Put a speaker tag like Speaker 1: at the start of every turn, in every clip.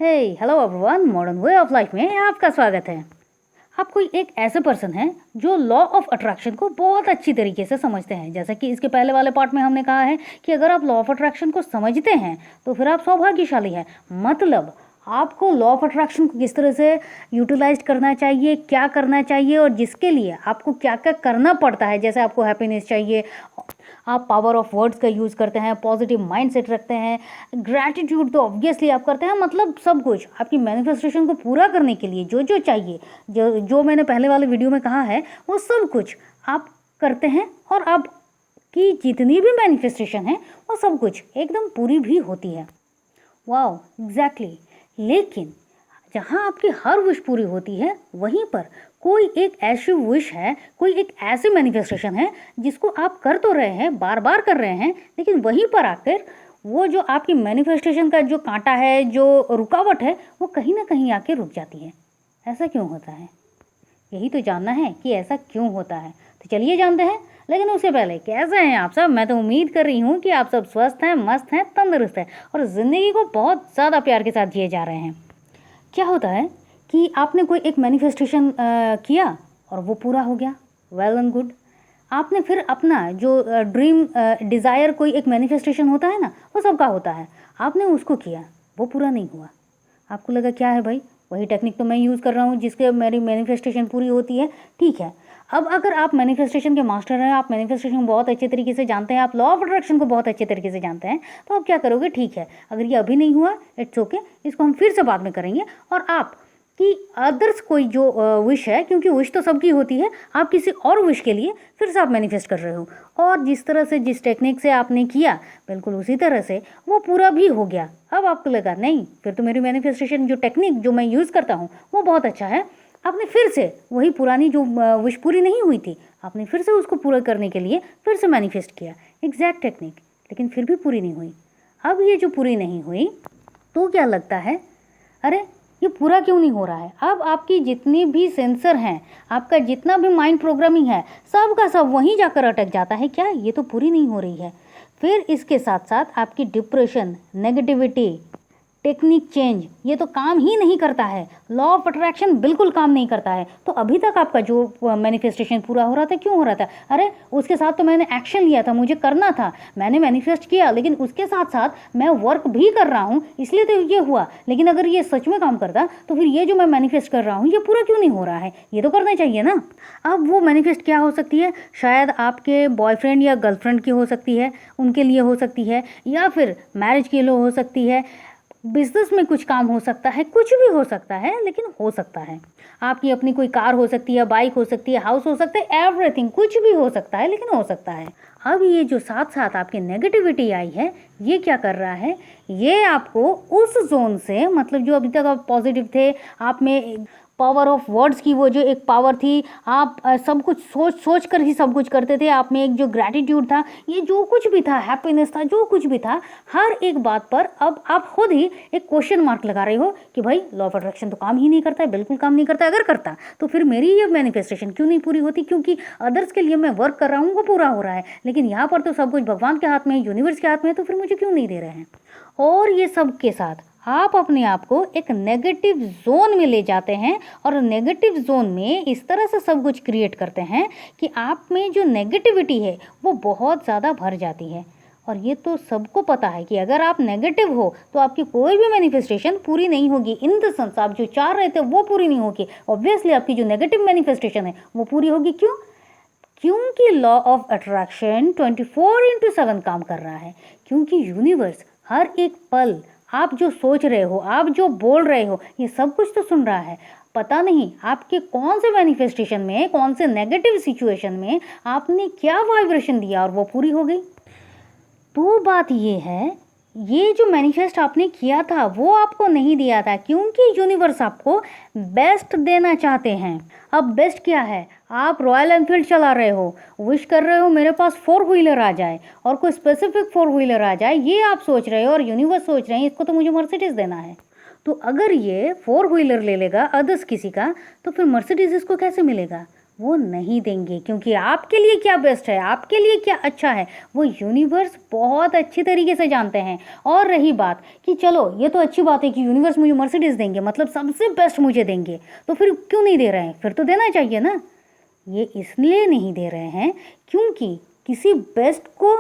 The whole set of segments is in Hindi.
Speaker 1: Hey hello everyone, modern way of life में आपका स्वागत है। आप कोई एक ऐसे पर्सन हैं जो लॉ ऑफ अट्रैक्शन को बहुत अच्छी तरीके से समझते हैं। जैसा कि इसके पहले वाले पार्ट में हमने कहा है कि अगर आप लॉ ऑफ अट्रैक्शन को समझते हैं तो फिर आप सौभाग्यशाली हैं। मतलब आपको लॉ ऑफ अट्रैक्शन को किस तरह से यूटिलाइज करना चाहिए, क्या करना चाहिए और जिसके लिए आपको क्या क्या करना पड़ता है। जैसे आपको हैप्पीनेस चाहिए, आप पावर ऑफ वर्ड्स का यूज़ करते हैं, पॉजिटिव माइंड सेट रखते हैं, ग्रैटिट्यूड तो ऑब्वियसली आप करते हैं। मतलब सब कुछ आपकी मैनिफेस्टेशन को पूरा करने के लिए जो जो चाहिए, जो मैंने पहले वाले वीडियो में कहा है, वो सब कुछ आप करते हैं और आपकी जितनी भी मैनिफेस्टेशन है वो सब कुछ एकदम पूरी भी होती है। Wow, exactly. लेकिन जहाँ आपकी हर विश पूरी होती है वहीं पर कोई एक ऐसी विश है, कोई एक ऐसी मैनिफेस्टेशन है जिसको आप कर तो रहे हैं, बार बार कर रहे हैं, लेकिन वहीं पर आकर वो जो आपकी मैनिफेस्टेशन का जो कांटा है, जो रुकावट है, वो कहीं ना कहीं आके रुक जाती है। ऐसा क्यों होता है? यही तो जानना है कि ऐसा क्यों होता है। तो चलिए जानते हैं। लेकिन उससे पहले कैसे हैं आप सब? मैं तो उम्मीद कर रही हूँ कि आप सब स्वस्थ हैं, मस्त हैं, तंदुरुस्त हैं और ज़िंदगी को बहुत ज़्यादा प्यार के साथ जिए जा रहे हैं। क्या होता है कि आपने कोई एक मैनिफेस्टेशन किया और वो पूरा हो गया, वेल एंड गुड। आपने फिर अपना जो ड्रीम डिज़ायर, कोई एक मैनिफेस्टेशन होता है ना, वो सबका होता है, आपने उसको किया, वो पूरा नहीं हुआ। आपको लगा क्या है भाई, वही टेक्निक तो मैं यूज़ कर रहा हूँ जिसके मेरी मैनिफेस्टेशन पूरी होती है। ठीक है, अब अगर आप मैनिफेस्टेशन के मास्टर हैं, आप मैनिफेस्टेशन को बहुत अच्छे तरीके से जानते हैं, आप लॉ ऑफ अट्रैक्शन को बहुत अच्छे तरीके से जानते हैं, तो आप क्या करोगे? ठीक है, अगर ये अभी नहीं हुआ, इट्स ओके, इसको हम फिर से बाद में करेंगे। और आप कि अदर्स कोई जो विश है, क्योंकि विश तो सबकी होती है, आप किसी और विश के लिए फिर से आप मैनिफेस्ट कर रहे हो और जिस तरह से, जिस टेक्निक से आपने किया, बिल्कुल उसी तरह से वो पूरा भी हो गया। अब आपको लगा नहीं, फिर तो मेरी मैनिफेस्टेशन जो टेक्निक जो मैं यूज़ करता हूँ वो बहुत अच्छा है। आपने फिर से वही पुरानी जो विश पूरी नहीं हुई थी, आपने फिर से उसको पूरा करने के लिए फिर से मैनिफेस्ट किया, एग्जैक्ट टेक्निक, लेकिन फिर भी पूरी नहीं हुई। अब ये जो पूरी नहीं हुई तो क्या लगता है, अरे ये पूरा क्यों नहीं हो रहा है? अब आपकी जितनी भी सेंसर हैं, आपका जितना भी माइंड प्रोग्रामिंग है, सब का सब वहीं जाकर अटक जाता है। क्या ये तो पूरी नहीं हो रही है? फिर इसके साथ साथ आपकी डिप्रेशन, नेगेटिविटी, टेक्निक चेंज, ये तो काम ही नहीं करता है। लॉ ऑफ अट्रैक्शन बिल्कुल काम नहीं करता है। तो अभी तक आपका जो मैनिफेस्टेशन पूरा हो रहा था, क्यों हो रहा था? अरे उसके साथ तो मैंने एक्शन लिया था, मुझे करना था, मैंने मैनिफेस्ट किया, लेकिन उसके साथ साथ मैं वर्क भी कर रहा हूँ, इसलिए तो ये हुआ। लेकिन अगर ये सच में काम करता तो फिर ये जो मैं मैनिफेस्ट कर रहा हूँ ये पूरा क्यों नहीं हो रहा है? ये तो करना चाहिए ना। अब वो मैनिफेस्ट क्या हो सकती है? शायद आपके बॉयफ्रेंड या गर्लफ्रेंड की हो सकती है, उनके लिए हो सकती है, या फिर मैरिज के लिए हो सकती है, बिजनेस में कुछ काम हो सकता है, कुछ भी हो सकता है, लेकिन हो सकता है। आपकी अपनी कोई कार हो सकती है, बाइक हो सकती है, हाउस हो सकता है, एवरीथिंग, कुछ भी हो सकता है, लेकिन हो सकता है। अब ये जो साथ साथ आपकी नेगेटिविटी आई है, ये क्या कर रहा है? ये आपको उस जोन से, मतलब जो अभी तक आप पॉजिटिव थे, आप में पावर ऑफ वर्ड्स की वो जो एक पावर थी, आप सब कुछ सोच सोच कर ही सब कुछ करते थे, आप में एक जो ग्रैटिट्यूड था, ये जो कुछ भी था, हैप्पीनेस था, जो कुछ भी था, हर एक बात पर अब आप खुद ही एक क्वेश्चन मार्क लगा रहे हो कि भाई लॉ ऑफ अट्रैक्शन तो काम ही नहीं करता है, बिल्कुल काम नहीं करता है। अगर करता तो फिर मेरी ये मैनिफेस्टेशन क्यों नहीं पूरी होती? क्योंकि अदर्स के लिए मैं वर्क कर रहा हूँ, वो पूरा हो रहा है, लेकिन यहाँ पर तो सब कुछ भगवान के हाथ में है, यूनिवर्स के हाथ में है, तो फिर मुझे क्यों नहीं दे रहे हैं? और ये सब के साथ आप अपने आप को एक नेगेटिव जोन में ले जाते हैं और नेगेटिव जोन में इस तरह से सब कुछ क्रिएट करते हैं कि आप में जो नेगेटिविटी है वो बहुत ज़्यादा भर जाती है। और ये तो सबको पता है कि अगर आप नेगेटिव हो तो आपकी कोई भी मैनिफेस्टेशन पूरी नहीं होगी। इन द सेंस आप जो चाह रहे थे वो पूरी नहीं होगी। ऑब्वियसली आपकी जो नेगेटिव मैनिफेस्टेशन है वो पूरी होगी। क्यों? क्योंकि लॉ ऑफ अट्रैक्शन 24/7 काम कर रहा है। क्योंकि यूनिवर्स हर एक पल आप जो सोच रहे हो, आप जो बोल रहे हो, ये सब कुछ तो सुन रहा है। पता नहीं आपके कौन से मैनिफेस्टेशन में, कौन से नेगेटिव सिचुएशन में आपने क्या वाइब्रेशन दिया और वो पूरी हो गई। तो बात ये है, ये जो मैनिफेस्ट आपने किया था वो आपको नहीं दिया था, क्योंकि यूनिवर्स आपको बेस्ट देना चाहते हैं। अब बेस्ट क्या है? आप रॉयल एनफील्ड चला रहे हो, विश कर रहे हो मेरे पास 4 व्हीलर आ जाए और कोई स्पेसिफिक 4 व्हीलर आ जाए, ये आप सोच रहे हो और यूनिवर्स सोच रहे हैं इसको तो मुझे मर्सिडीज देना है। तो अगर ये 4 व्हीलर ले लेगा अदर्स किसी का, तो फिर मर्सिडीज इसको कैसे मिलेगा? वो नहीं देंगे, क्योंकि आपके लिए क्या बेस्ट है, आपके लिए क्या अच्छा है, वो यूनिवर्स बहुत अच्छी तरीके से जानते हैं। और रही बात कि चलो ये तो अच्छी बात है कि यूनिवर्स मुझे मर्सिडीज़ देंगे, मतलब सबसे बेस्ट मुझे देंगे, तो फिर क्यों नहीं दे रहे हैं? फिर तो देना चाहिए ना। ये इसलिए नहीं दे रहे हैं क्योंकि किसी बेस्ट को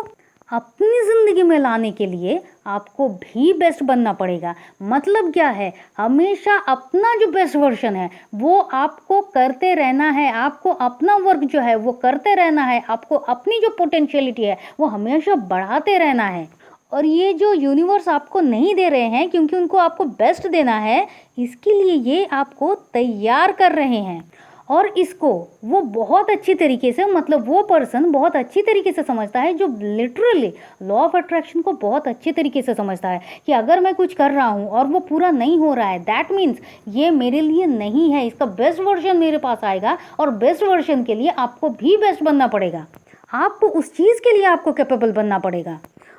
Speaker 1: अपनी ज़िंदगी में लाने के लिए आपको भी बेस्ट बनना पड़ेगा। मतलब क्या है, हमेशा अपना जो बेस्ट वर्जन है वो आपको करते रहना है, आपको अपना वर्क जो है वो करते रहना है, आपको अपनी जो पोटेंशियलिटी है वो हमेशा बढ़ाते रहना है। और ये जो यूनिवर्स आपको नहीं दे रहे हैं क्योंकि उनको आपको बेस्ट देना है, इसके लिए ये आपको तैयार कर रहे हैं। और इसको वो बहुत अच्छी तरीके से, मतलब वो पर्सन बहुत अच्छी तरीके से समझता है जो लिटरली लॉ ऑफ अट्रैक्शन को बहुत अच्छे तरीके से समझता है कि अगर मैं कुछ कर रहा हूँ और वो पूरा नहीं हो रहा है, दैट मीन्स ये मेरे लिए नहीं है, इसका बेस्ट वर्जन मेरे पास आएगा। और बेस्ट वर्जन के लिए आपको भी बेस्ट बनना पड़ेगा, आपको उस चीज़ के लिए आपको कैपेबल बनना पड़ेगा।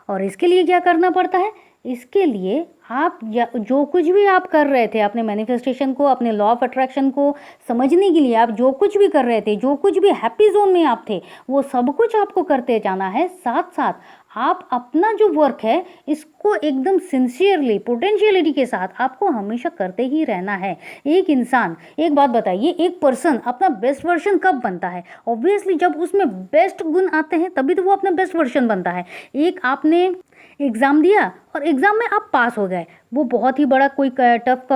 Speaker 1: और इसके लिए क्या करना पड़ता है? इसके लिए आप जो कुछ भी आप कर रहे थे अपने मैनिफेस्टेशन को, अपने लॉ ऑफ अट्रैक्शन को समझने के लिए, आप जो कुछ भी कर रहे थे, जो कुछ भी हैप्पी जोन में आप थे, वो सब कुछ आपको करते जाना है। साथ साथ आप अपना जो वर्क है इसको एकदम सिंसियरली, पोटेंशियलिटी के साथ आपको हमेशा करते ही रहना है। एक इंसान, एक बात बताइए, एक पर्सन अपना बेस्ट वर्जन कब बनता है? ऑब्वियसली जब उसमें बेस्ट गुण आते हैं तभी तो वो अपना बेस्ट वर्जन बनता है। एक आपने एग्ज़ाम दिया और एग्ज़ाम में आप पास हो गए, वो बहुत ही बड़ा कोई टफ का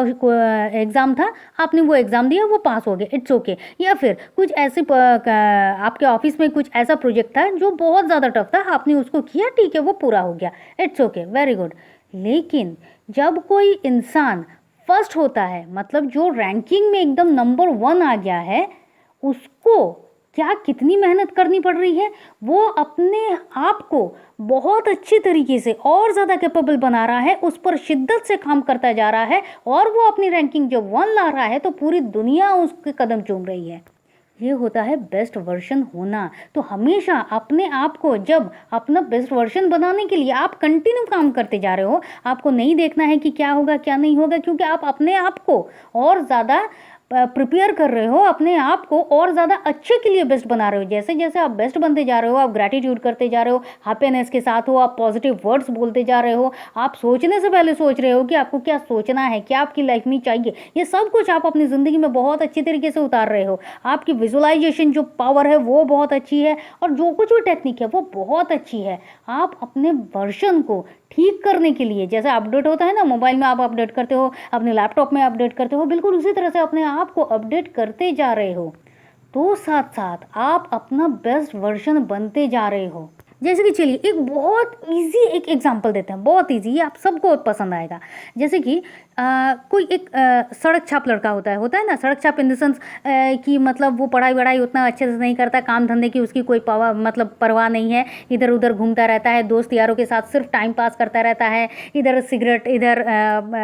Speaker 1: एग्ज़ाम था, आपने वो एग्ज़ाम दिया, वो पास हो गए, इट्स ओके। या फिर कुछ ऐसे आपके ऑफिस में कुछ ऐसा प्रोजेक्ट था जो बहुत ज़्यादा टफ था, आपने उसको किया, ठीक है, वो पूरा हो गया, इट्स ओके, वेरी गुड। लेकिन जब कोई इंसान फर्स्ट होता है, मतलब जो रैंकिंग में एकदम नंबर 1 आ गया है, उसको क्या कितनी मेहनत करनी पड़ रही है? वो अपने आप को बहुत अच्छी तरीके से और ज़्यादा कैपेबल बना रहा है, उस पर शिद्दत से काम करता जा रहा है, और वो अपनी रैंकिंग जब 1 ला रहा है तो पूरी दुनिया उसके कदम चूम रही है। ये होता है बेस्ट वर्जन होना। तो हमेशा अपने आप को, जब अपना बेस्ट वर्जन बनाने के लिए आप कंटिन्यू काम करते जा रहे हो, आपको नहीं देखना है कि क्या होगा क्या नहीं होगा, क्योंकि आप अपने आप को और ज़्यादा प्रिपेयर कर रहे हो, अपने आप को और ज़्यादा अच्छे के लिए बेस्ट बना रहे हो। जैसे जैसे आप बेस्ट बनते जा रहे हो, आप ग्रैटिट्यूड करते जा रहे हो, हैप्पीनेस के साथ हो, आप पॉजिटिव वर्ड्स बोलते जा रहे हो, आप सोचने से पहले सोच रहे हो कि आपको क्या सोचना है, क्या आपकी लाइफ में चाहिए, ये सब कुछ आप अपनी ज़िंदगी में बहुत अच्छी तरीके से उतार रहे हो। आपकी विजुअलाइजेशन जो पावर है वो बहुत अच्छी है, और जो कुछ भी टेक्निक है वो बहुत अच्छी है। आप अपने वर्जन को ठीक करने के लिए, जैसे अपडेट होता है ना, मोबाइल में आप अपडेट करते हो, अपने लैपटॉप में अपडेट करते हो, बिल्कुल उसी तरह से अपने आप को अपडेट करते जा रहे हो। तो साथ साथ आप अपना बेस्ट वर्जन बनते जा रहे हो। जैसे कि चलिए एक बहुत इजी एक एग्जांपल देते हैं, बहुत इजी, ये आप सबको पसंद आएगा। जैसे कि कोई एक सड़क छाप लड़का होता है ना, सड़क छाप इन द सेंस कि मतलब वो पढ़ाई वढ़ाई उतना अच्छे से नहीं करता, काम धंधे की उसकी कोई मतलब परवाह नहीं है, इधर उधर घूमता रहता है, दोस्त यारों के साथ सिर्फ टाइम पास करता रहता है, इधर सिगरेट, इधर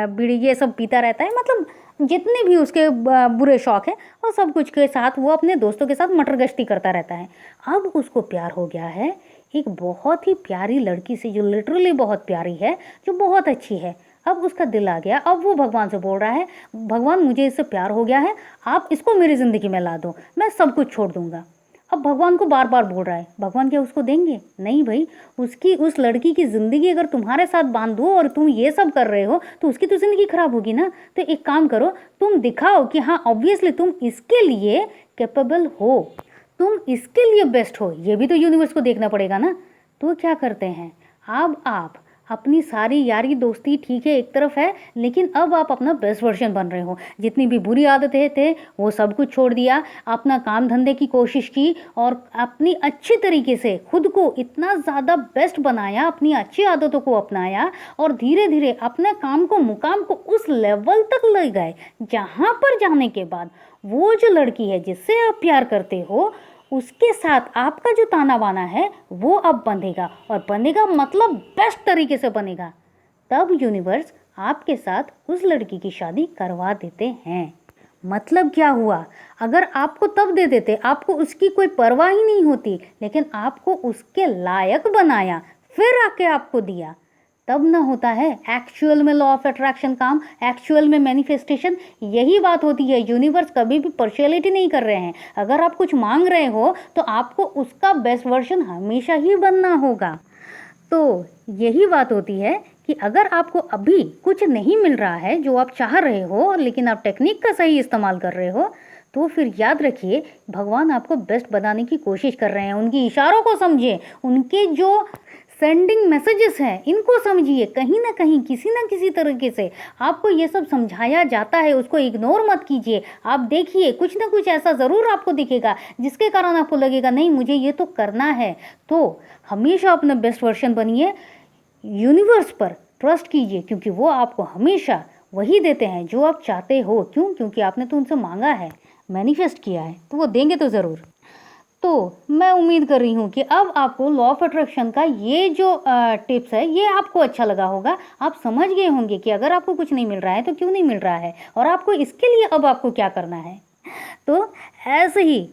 Speaker 1: बीड़ी, ये सब पीता रहता है, मतलब जितने भी उसके बुरे शौक हैं और सब कुछ के साथ वो अपने दोस्तों के साथ मटर गश्ती करता रहता है। अब उसको प्यार हो गया है एक बहुत ही प्यारी लड़की से, जो लिटरली बहुत प्यारी है, जो बहुत अच्छी है। अब उसका दिल आ गया, अब वो भगवान से बोल रहा है, भगवान मुझे इससे प्यार हो गया है, आप इसको मेरी ज़िंदगी में ला दो, मैं सब कुछ छोड़ दूंगा। अब भगवान को बार बार बोल रहा है, भगवान क्या उसको देंगे? नहीं भाई, उसकी, उस लड़की की ज़िंदगी अगर तुम्हारे साथ बांध दो और तुम ये सब कर रहे हो तो उसकी तो ज़िंदगी खराब होगी ना। तो एक काम करो, तुम दिखाओ कि हाँ ऑब्वियसली तुम इसके लिए कैपेबल हो, तुम इसके लिए बेस्ट हो, ये भी तो यूनिवर्स को देखना पड़ेगा ना। तो क्या करते हैं, अब आप अपनी सारी यारी दोस्ती ठीक है एक तरफ है, लेकिन अब आप अपना बेस्ट वर्जन बन रहे हो। जितनी भी बुरी आदतें थे वो सब कुछ छोड़ दिया, अपना काम धंधे की कोशिश की और अपनी अच्छी तरीके से खुद को इतना ज़्यादा बेस्ट बनाया, अपनी अच्छी आदतों को अपनाया, और धीरे धीरे अपने काम को, मुकाम को उस लेवल तक ले गए जहाँ पर जाने के बाद वो जो लड़की है जिससे आप प्यार करते हो, उसके साथ आपका जो ताना बाना है वो अब बंधेगा, और बंधेगा मतलब बेस्ट तरीके से बनेगा। तब यूनिवर्स आपके साथ उस लड़की की शादी करवा देते हैं। मतलब क्या हुआ, अगर आपको तब दे देते, आपको उसकी कोई परवाह ही नहीं होती, लेकिन आपको उसके लायक बनाया, फिर आके आपको दिया, तब ना होता है एक्चुअल में लॉ ऑफ अट्रैक्शन काम, एक्चुअल में मैनिफेस्टेशन। यही बात होती है, यूनिवर्स कभी भी पर्शियलिटी नहीं कर रहे हैं। अगर आप कुछ मांग रहे हो तो आपको उसका बेस्ट वर्जन हमेशा ही बनना होगा। तो यही बात होती है कि अगर आपको अभी कुछ नहीं मिल रहा है जो आप चाह रहे हो, लेकिन आप टेक्निक का सही इस्तेमाल कर रहे हो, तो फिर याद रखिए भगवान आपको बेस्ट बनाने की कोशिश कर रहे हैं। उनकी इशारों को समझिए, उनके जो सेंडिंग मैसेजेस हैं इनको समझिए। कहीं ना कहीं किसी ना किसी तरीके से आपको ये सब समझाया जाता है, उसको इग्नोर मत कीजिए। आप देखिए कुछ ना कुछ ऐसा ज़रूर आपको दिखेगा जिसके कारण आपको लगेगा नहीं मुझे ये तो करना है। तो हमेशा अपना बेस्ट वर्जन बनिए, यूनिवर्स पर ट्रस्ट कीजिए, क्योंकि वो आपको हमेशा वही देते हैं जो आप चाहते हो। क्यों? क्योंकि आपने तो उनसे मांगा है, मैनिफेस्ट किया है, तो वो देंगे तो ज़रूर। तो मैं उम्मीद कर रही हूँ कि अब आपको लॉ ऑफ अट्रैक्शन का ये जो टिप्स है ये आपको अच्छा लगा होगा। आप समझ गए होंगे कि अगर आपको कुछ नहीं मिल रहा है तो क्यों नहीं मिल रहा है, और आपको इसके लिए अब आपको क्या करना है। तो ऐसे ही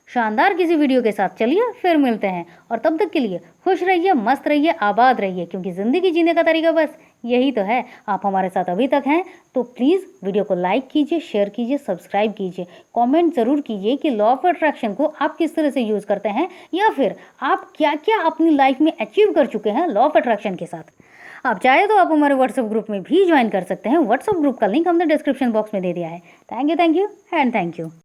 Speaker 1: शानदार किसी वीडियो के साथ चलिए फिर मिलते हैं, और तब तक के लिए खुश रहिए, मस्त रहिए, आबाद रहिए, क्योंकि ज़िंदगी जीने का तरीका बस यही तो है। आप हमारे साथ अभी तक हैं तो प्लीज़ वीडियो को लाइक कीजिए, शेयर कीजिए, सब्सक्राइब कीजिए, कमेंट ज़रूर कीजिए कि लॉ ऑफ अट्रैक्शन को आप किस तरह से यूज़ करते हैं, या फिर आप क्या क्या अपनी लाइफ में अचीव कर चुके हैं लॉ ऑफ अट्रैक्शन के साथ। आप चाहे तो आप हमारे व्हाट्सएप ग्रुप में भी ज्वाइन कर सकते हैं। व्हाट्सएप ग्रुप का लिंक हमने डिस्क्रिप्शन बॉक्स में दे दिया है। Thank you and thank you.